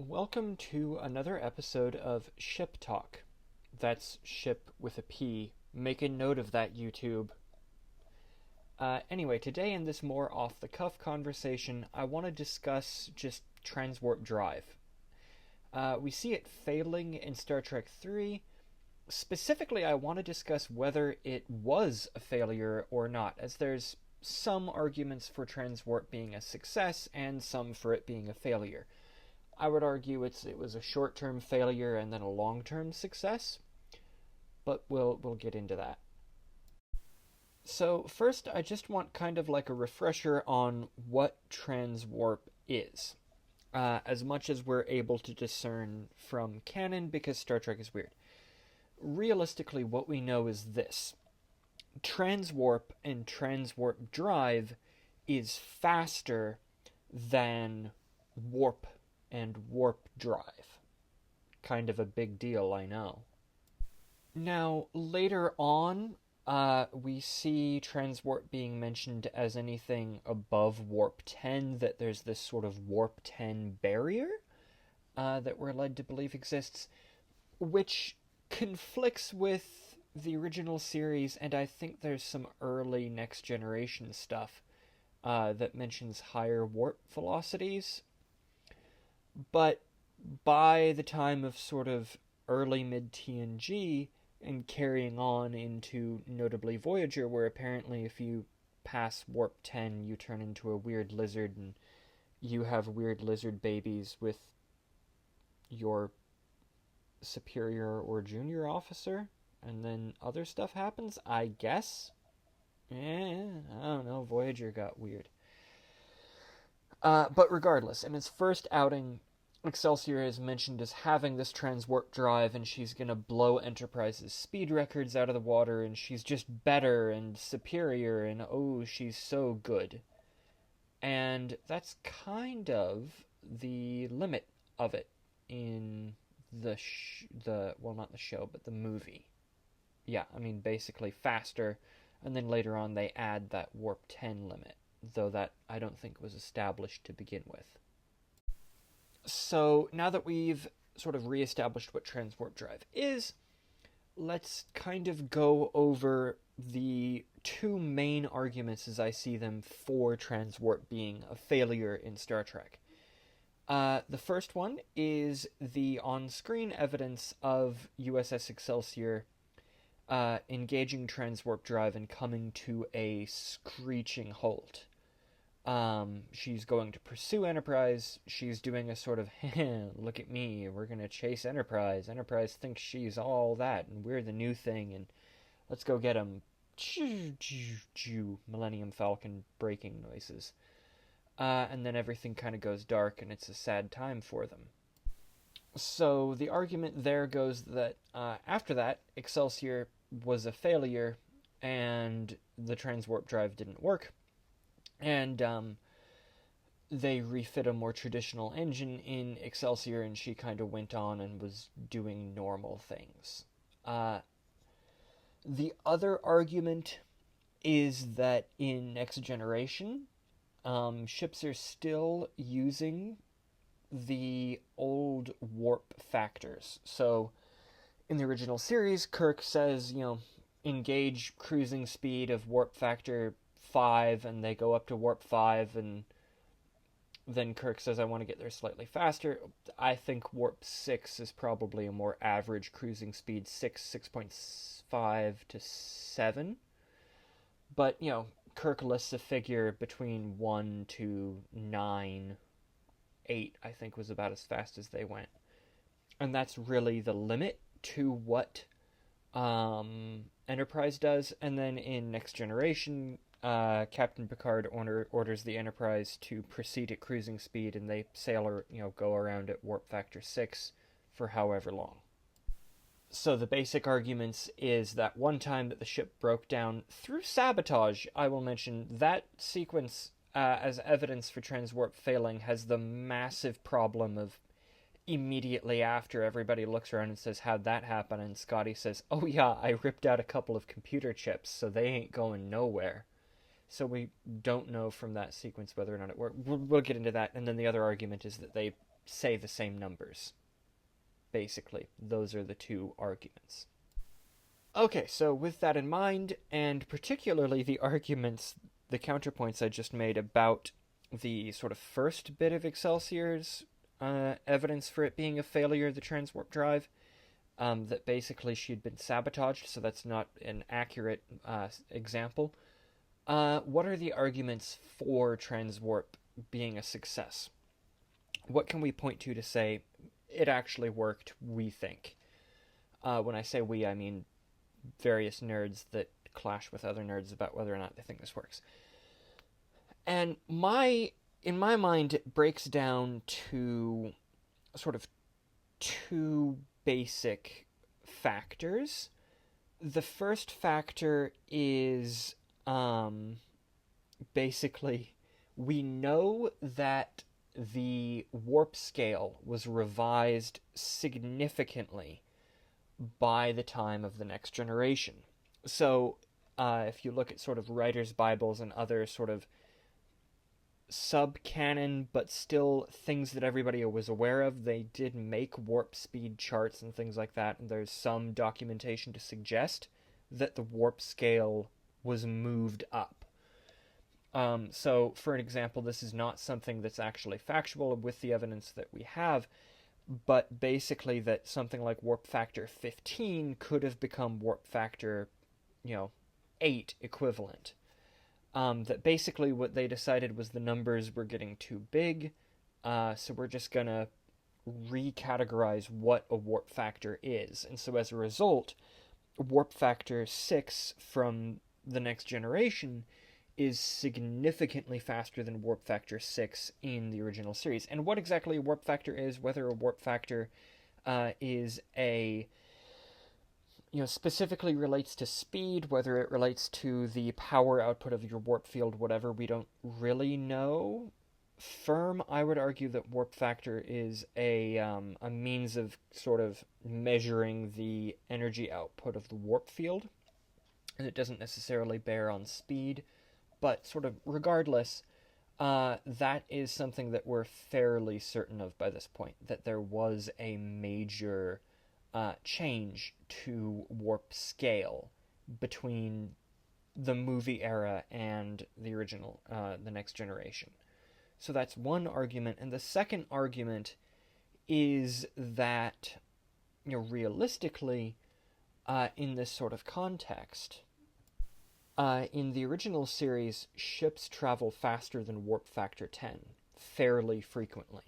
Welcome to another episode of Ship Talk. That's ship with a P. Make a note of that, YouTube. Anyway, today in this more off-the-cuff conversation, I want to discuss just Transwarp drive. We see it failing in Star Trek 3. Specifically, I want to discuss whether it was a failure or not, as there's some arguments for Transwarp being a success and some for it being a failure. I would argue it was a short-term failure and then a long-term success, but we'll get into that. So first, I just want kind of like a refresher on what Transwarp is, as much as we're able to discern from canon, because Star Trek is weird. Realistically, what we know is this. Transwarp and Transwarp drive is faster than warp and warp drive. Kind of a big deal, I know. Now, later on, we see Transwarp being mentioned as anything above warp 10, that there's this sort of warp 10 barrier that we're led to believe exists, which conflicts with the original series, and I think there's some early Next Generation stuff that mentions higher warp velocities. But by the time of sort of early mid-TNG and carrying on into notably Voyager, where apparently if you pass warp 10 you turn into a weird lizard and you have weird lizard babies with your superior or junior officer, and then other stuff happens, I guess? I don't know, Voyager got weird. But regardless, in its first outing, Excelsior is mentioned as having this transwarp drive, and she's gonna blow Enterprise's speed records out of the water, and she's just better and superior, and oh, she's so good. And that's kind of the limit of it in well, not the show, but the movie. Yeah, I mean, basically faster, and then later on they add that warp 10 limit, though that I don't think was established to begin with. So now that we've sort of reestablished what Transwarp drive is, let's kind of go over the two main arguments as I see them for Transwarp being a failure in Star Trek. The first one is the on-screen evidence of USS Excelsior engaging Transwarp drive and coming to a screeching halt. She's going to pursue Enterprise. She's doing a sort of, look at me, we're going to chase Enterprise. Enterprise thinks she's all that, and we're the new thing, and let's go get them. Millennium Falcon braking noises. And then everything kind of goes dark, and it's a sad time for them. So the argument there goes that after that, Excelsior was a failure, and the Transwarp drive didn't work. And they refit a more traditional engine in Excelsior, and she kind of went on and was doing normal things. The other argument is that in Next Generation, ships are still using the old warp factors. So in the original series, Kirk says, engage cruising speed of warp factor 5, and they go up to warp 5, and then Kirk says, I want to get there slightly faster. I think warp 6 is probably a more average cruising speed, 6.5 to 7. But, Kirk lists a figure between 1 to 9, 8, I think was about as fast as they went. And that's really the limit to what Enterprise does. And then in Next Generation, Captain Picard orders the Enterprise to proceed at cruising speed, and they sail or go around at warp factor 6 for however long. So the basic arguments is that one time that the ship broke down through sabotage, I will mention that sequence as evidence for Transwarp failing has the massive problem of immediately after everybody looks around and says, how'd that happen? And Scotty says, oh yeah, I ripped out a couple of computer chips, so they ain't going nowhere. So we don't know from that sequence whether or not it worked. We'll get into that. And then the other argument is that they say the same numbers. Basically, those are the two arguments. Okay, so with that in mind, and particularly the arguments, the counterpoints I just made about the sort of first bit of Excelsier's evidence for it being a failure, the transwarp drive, that basically she'd been sabotaged, so that's not an accurate example. What are the arguments for transwarp being a success? What can we point to say it actually worked, we think? When I say we, I mean various nerds that clash with other nerds about whether or not they think this works. And in my mind, it breaks down to sort of two basic factors. The first factor is basically we know that the warp scale was revised significantly by the time of the next generation. So if you look at sort of writers' Bibles and other sort of sub-canon, but still things that everybody was aware of, they did make warp speed charts and things like that, and there's some documentation to suggest that the warp scale was moved up. So, for an example, this is not something that's actually factual with the evidence that we have, but basically that something like warp factor 15 could have become warp factor, 8 equivalent. That basically what they decided was the numbers were getting too big, so we're just gonna recategorize what a warp factor is. And so as a result, warp factor 6 from the next generation is significantly faster than warp factor 6 in the original series. And what exactly a warp factor is, whether a warp factor is a specifically relates to speed, whether it relates to the power output of your warp field, whatever, we don't really know. I would argue that warp factor is a means of sort of measuring the energy output of the warp field, and it doesn't necessarily bear on speed, but sort of regardless, that is something that we're fairly certain of by this point, that there was a major change to warp scale between the movie era and the original, the next generation. So that's one argument. And the second argument is that, realistically, in this sort of context, in the original series, ships travel faster than warp factor 10 fairly frequently.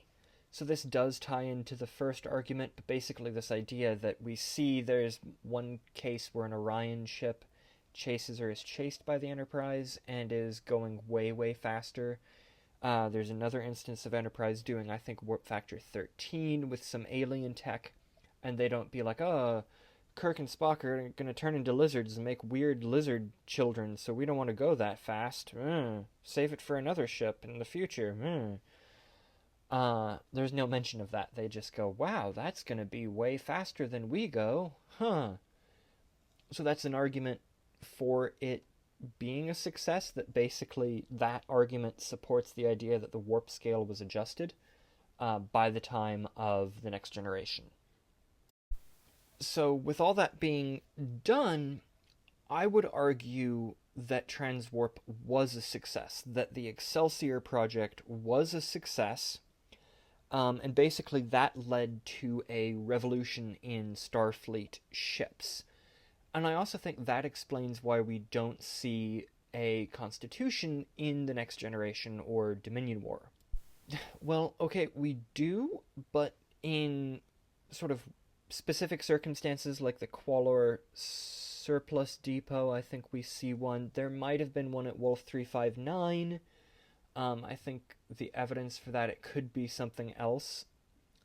So this does tie into the first argument, but basically this idea that we see there's one case where an Orion ship chases or is chased by the Enterprise and is going way, way faster. There's another instance of Enterprise doing, I think, warp factor 13 with some alien tech, and they don't be like, oh, Kirk and Spock are going to turn into lizards and make weird lizard children, so we don't want to go that fast. Save it for another ship in the future. There's no mention of that. They just go, wow, that's going to be way faster than we go. So that's an argument for it being a success, that basically that argument supports the idea that the warp scale was adjusted by the time of the next generation. So with all that being done, I would argue that Transwarp was a success, that the Excelsior project was a success, and basically that led to a revolution in Starfleet ships. And I also think that explains why we don't see a Constitution in the Next Generation or Dominion War. Well, okay, we do, but in sort of specific circumstances like the Qualor Surplus Depot, I think we see one. There might have been one at Wolf 359. I think the evidence for that, it could be something else.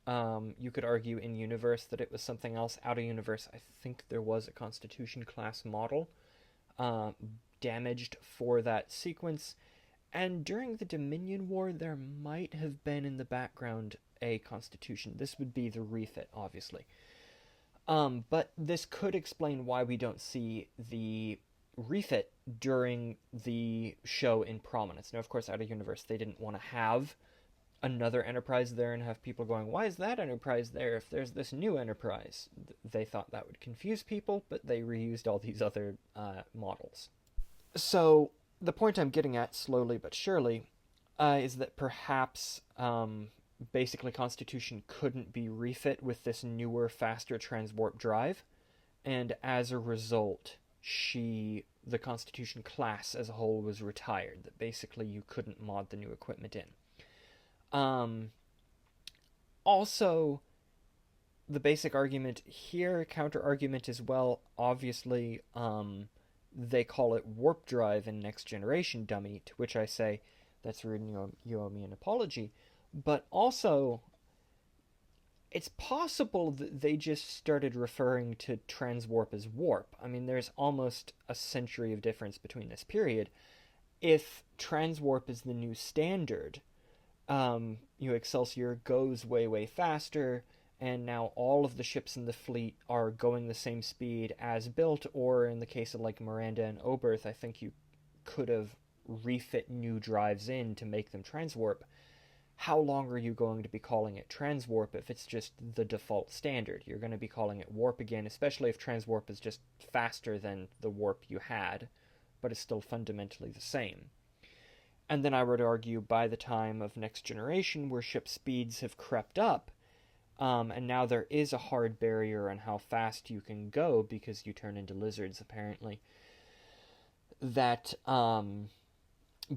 You could argue in universe that it was something else. Out of universe, I think there was a Constitution class model damaged for that sequence. And during the Dominion War, there might have been in the background a Constitution. This would be the refit, obviously. But this could explain why we don't see the refit during the show in prominence. Now, of course, out of universe, they didn't want to have another Enterprise there and have people going, why is that Enterprise there if there's this new Enterprise? They thought that would confuse people, but they reused all these other models. So the point I'm getting at, slowly but surely, is that perhaps basically Constitution couldn't be refit with this newer, faster transwarp drive, and as a result, the Constitution class as a whole was retired, that basically you couldn't mod the new equipment in. Also, the basic argument here, counter-argument as well, obviously, they call it warp drive in Next Generation, dummy, to which I say, that's rude and you owe me an apology. But also, it's possible that they just started referring to transwarp as warp. I mean, there's almost a century of difference between this period. If transwarp is the new standard, Excelsior goes way, way faster, and now all of the ships in the fleet are going the same speed as built, or in the case of like Miranda and Oberth, I think you could have refit new drives in to make them transwarp. How long are you going to be calling it transwarp if it's just the default standard? You're going to be calling it warp again, especially if transwarp is just faster than the warp you had, but it's still fundamentally the same. And then I would argue by the time of Next Generation, where ship speeds have crept up, and now there is a hard barrier on how fast you can go because you turn into lizards, apparently, that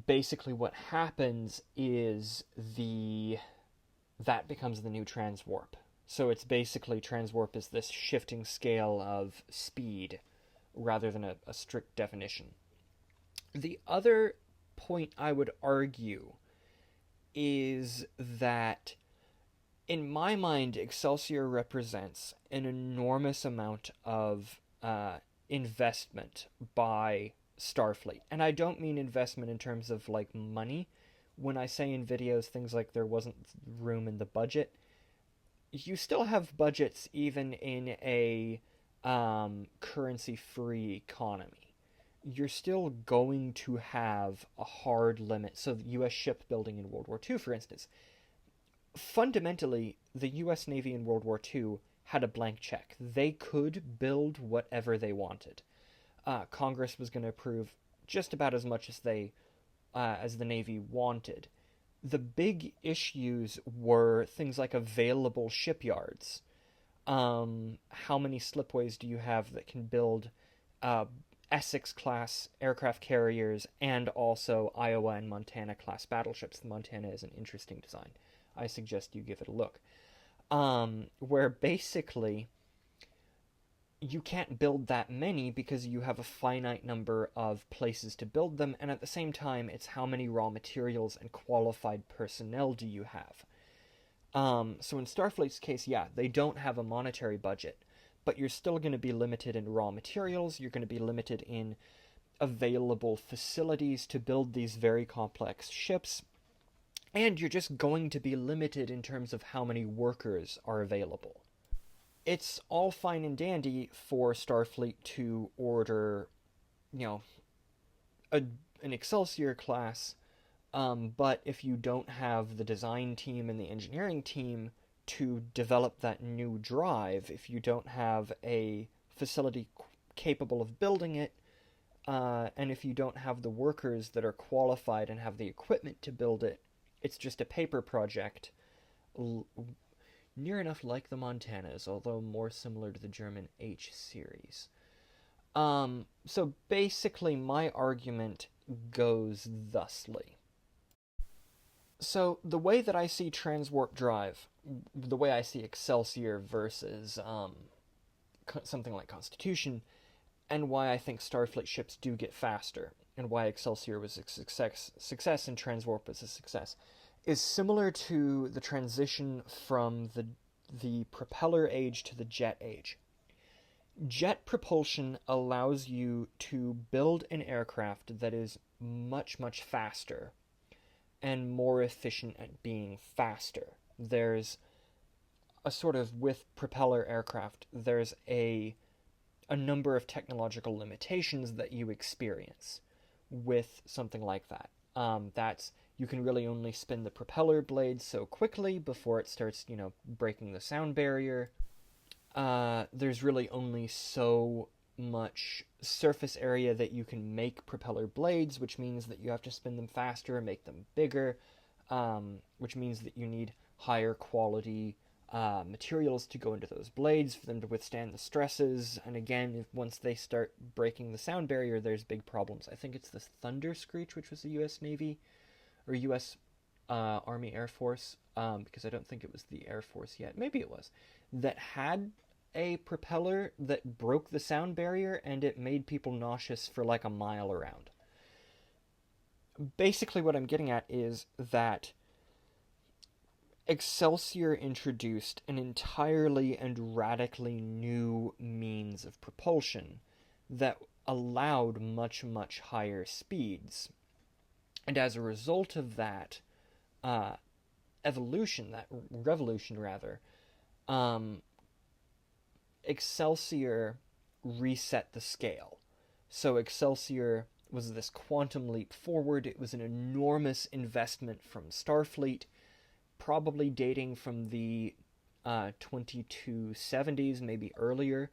basically what happens is that becomes the new transwarp. So it's basically transwarp is this shifting scale of speed rather than a strict definition. The other point I would argue is that in my mind, Excelsior represents an enormous amount of investment by Starfleet. And I don't mean investment in terms of like money. When I say in videos things like there wasn't room in the budget, you still have budgets even in a currency-free economy. You're still going to have a hard limit. So the U.S. shipbuilding in World War II, for instance, fundamentally, the U.S. Navy in World War II had a blank check. They could build whatever they wanted. Congress was going to approve just about as much as the Navy wanted. The big issues were things like available shipyards. How many slipways do you have that can build Essex-class aircraft carriers and also Iowa and Montana-class battleships? The Montana is an interesting design. I suggest you give it a look. Where basically you can't build that many because you have a finite number of places to build them, and at the same time, it's how many raw materials and qualified personnel do you have. So in Starfleet's case, yeah, they don't have a monetary budget, but you're still going to be limited in raw materials, you're going to be limited in available facilities to build these very complex ships, and you're just going to be limited in terms of how many workers are available. It's all fine and dandy for Starfleet to order, an Excelsior class, but if you don't have the design team and the engineering team to develop that new drive, if you don't have a facility capable of building it, and if you don't have the workers that are qualified and have the equipment to build it, it's just a paper project. Near enough like the Montanas, although more similar to the German H series. So basically my argument goes thusly. So the way that I see Transwarp Drive, the way I see Excelsior versus something like Constitution, and why I think Starfleet ships do get faster, and why Excelsior was a success and Transwarp was a success, is similar to the transition from the propeller age to the jet age. Jet propulsion allows you to build an aircraft that is much, much faster and more efficient at being faster. There's a sort of, with propeller aircraft, there's a a number of technological limitations that you experience with something like that. That's you can really only spin the propeller blade so quickly before it starts, breaking the sound barrier. There's really only so much surface area that you can make propeller blades, which means that you have to spin them faster and make them bigger, which means that you need higher quality materials to go into those blades for them to withstand the stresses. And again, once they start breaking the sound barrier, there's big problems. I think it's the Thunder Screech, which was the U.S. Navy or U.S. Army Air Force, because I don't think it was the Air Force yet. Maybe it was, that had a propeller that broke the sound barrier, and it made people nauseous for like a mile around. Basically, what I'm getting at is that Excelsior introduced an entirely and radically new means of propulsion that allowed much, much higher speeds. And as a result of that revolution rather, Excelsior reset the scale. So Excelsior was this quantum leap forward. It was an enormous investment from Starfleet, probably dating from the 2270s, maybe earlier,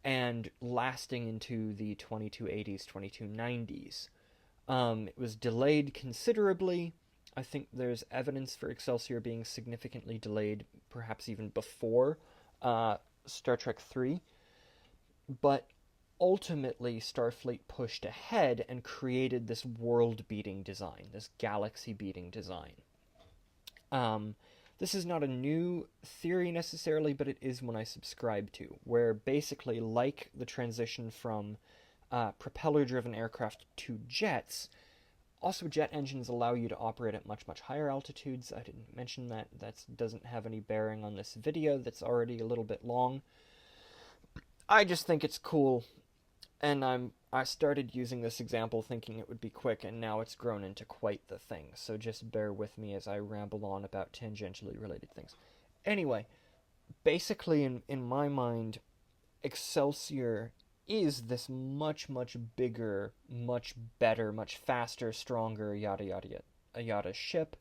and lasting into the 2280s, 2290s. It was delayed considerably. I think there's evidence for Excelsior being significantly delayed, perhaps even before Star Trek III. But ultimately, Starfleet pushed ahead and created this world-beating design, this galaxy-beating design. This is not a new theory necessarily, but it is one I subscribe to, where basically, like the transition from propeller-driven aircraft to jets, also jet engines allow you to operate at much, much higher altitudes. I didn't mention that. That doesn't have any bearing on this video that's already a little bit long. I just think it's cool, and I started using this example thinking it would be quick, and now it's grown into quite the thing, so just bear with me as I ramble on about tangentially related things. Anyway, basically, in my mind, Excelsior is this much, much bigger, much better, much faster, stronger, yada yada yada ship,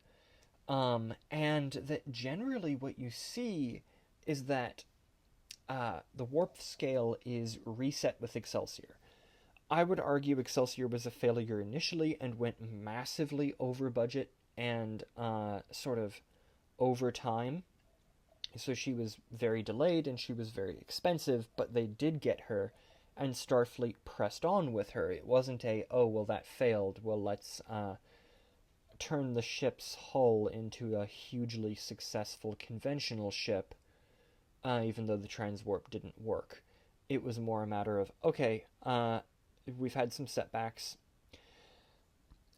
and that generally what you see is that the warp scale is reset with Excelsior. I would argue Excelsior was a failure initially and went massively over budget and sort of over time. So she was very delayed and she was very expensive, but they did get her, and Starfleet pressed on with her. It wasn't oh, well, that failed. Well, let's turn the ship's hull into a hugely successful conventional ship, even though the transwarp didn't work. It was more a matter of, okay, we've had some setbacks,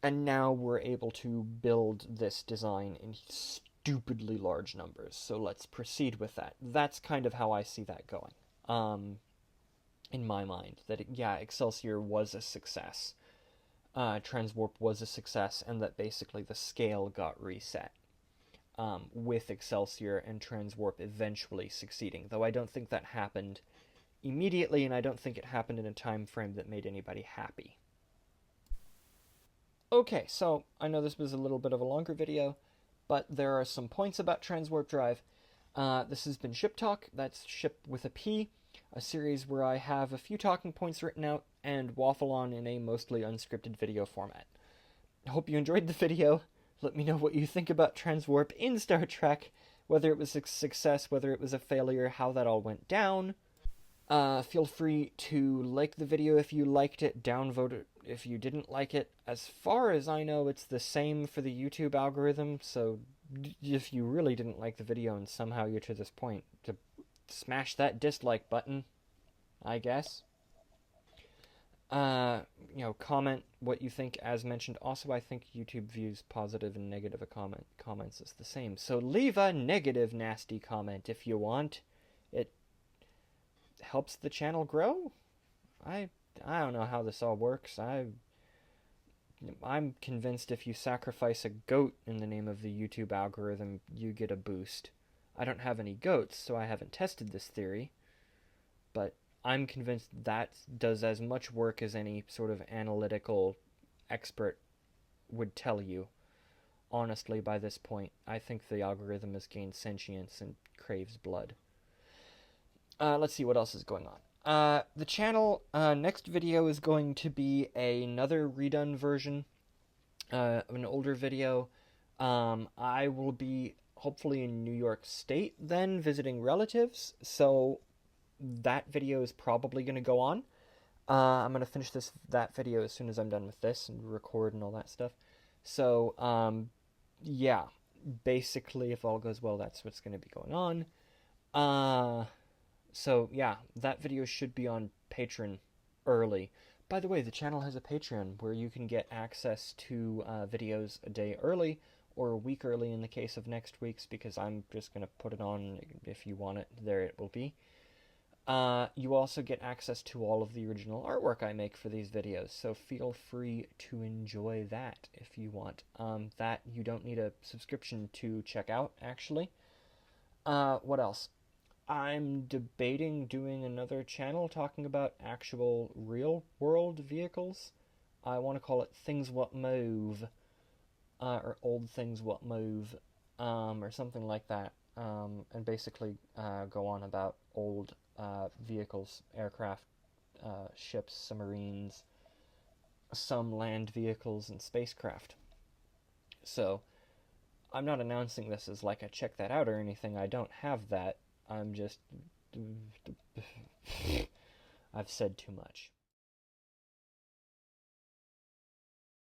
and now we're able to build this design in stupidly large numbers, so let's proceed with that. That's kind of how I see that going, in my mind. That, Excelsior was a success, Transwarp was a success, and that basically the scale got reset, with Excelsior and Transwarp eventually succeeding, though I don't think that happened immediately, and I don't think it happened in a time frame that made anybody happy. Okay, so I know this was a little bit of a longer video, but there are some points about Transwarp Drive. This has been Ship Talk, that's Ship with a P, a series where I have a few talking points written out and waffle on in a mostly unscripted video format. I hope you enjoyed the video. Let me know what you think about Transwarp in Star Trek, whether it was a success, whether it was a failure, how that all went down. Feel free to like the video if you liked it, downvote it if you didn't like it. As far as I know, it's the same for the YouTube algorithm, so if you really didn't like the video and somehow you're to this point, to smash that dislike button, I guess. Comment what you think, as mentioned. Also, I think YouTube views positive and negative comments as the same, so leave a negative, nasty comment if you want. It helps the channel grow? I don't know how this all works. I'm convinced if you sacrifice a goat in the name of the YouTube algorithm, you get a boost. I don't have any goats, so I haven't tested this theory, but I'm convinced that does as much work as any sort of analytical expert would tell you. Honestly, by this point, I think the algorithm has gained sentience and craves blood. Let's see what else is going on. The channel, next video is going to be another redone version of an older video. I will be hopefully in New York State then, visiting relatives, so that video is probably going to go on. I'm going to finish that video as soon as I'm done with this and record and all that stuff. So, yeah, basically, if all goes well, that's what's going to be going on. So, yeah, that video should be on Patreon early. By the way, the channel has a Patreon where you can get access to videos a day early, or a week early in the case of next week's, because I'm just going to put it on. If you want it, there it will be. You also get access to all of the original artwork I make for these videos, so feel free to enjoy that if you want. That you don't need a subscription to check out, actually. What else? I'm debating doing another channel talking about actual real-world vehicles. I want to call it Things What Move, or Old Things What Move, or something like that, and basically go on about old vehicles, aircraft, ships, submarines, some land vehicles, and spacecraft. So, I'm not announcing this as like a check that out or anything. I don't have that. I'm just... I've said too much.